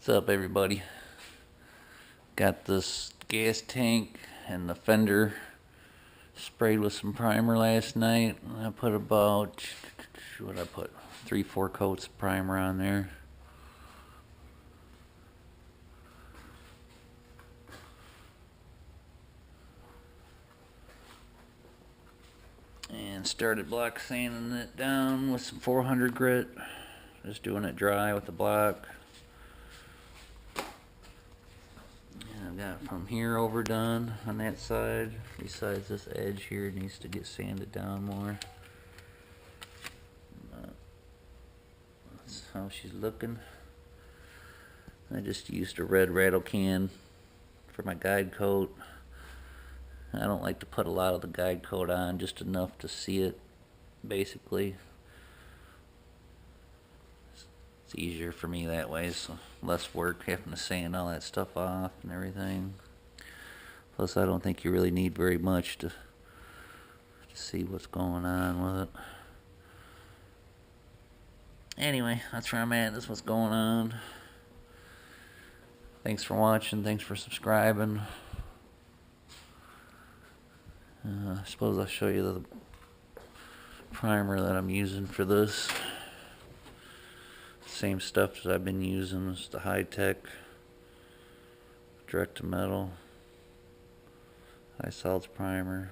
What's up, everybody? Got this gas tank and the fender sprayed with some primer last night. I put about, what I put, 3-4 coats of primer on there. And started block sanding it down with some 400 grit. Just doing it dry with the block. And I've got from here overdone on that side. Besides this edge here, it needs to get sanded down more. That's how she's looking. I just used a red rattle can for my guide coat. I don't like to put a lot of the guide coat on, just enough to see it, basically. It's easier for me that way, so less work having to sand all that stuff off and everything. Plus, I don't think you really need very much to see what's going on with it. Anyway, that's where I'm at. That's what's going on. Thanks for watching. Thanks for subscribing. I suppose I'll show you the primer that I'm using for this. Same stuff that I've been using. It's the high-tech direct to metal high solids primer.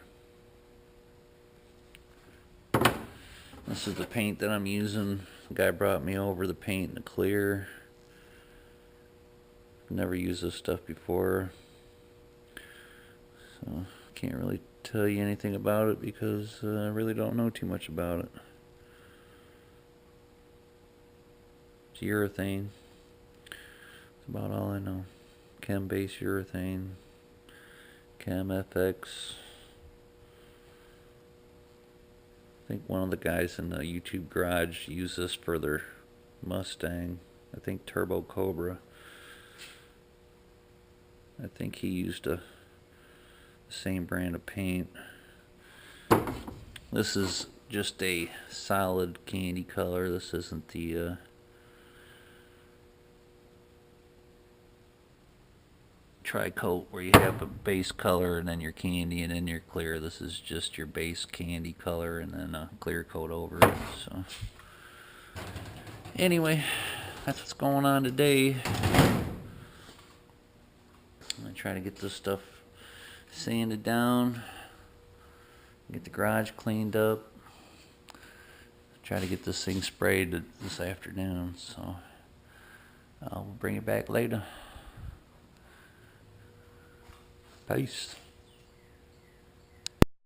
This is the paint that I'm using. The guy brought me over the paint in the clear. Never used this stuff before, so can't really tell you anything about it because I really don't know too much about it. It's urethane. That's about all I know. Chem-based urethane. Chem FX. I think one of the guys in the YouTube garage used this for their Mustang. I think Turbo Cobra. I think he used the same brand of paint. This is just a solid candy color. This isn't the tri-coat where you have a base color and then your candy and then your clear. This is just your base candy color and then a clear coat over it. So anyway, that's what's going on today. I'm gonna try to get this stuff sanded down, get the garage cleaned up, try to get this thing sprayed this afternoon, so I'll bring it back later. Peace.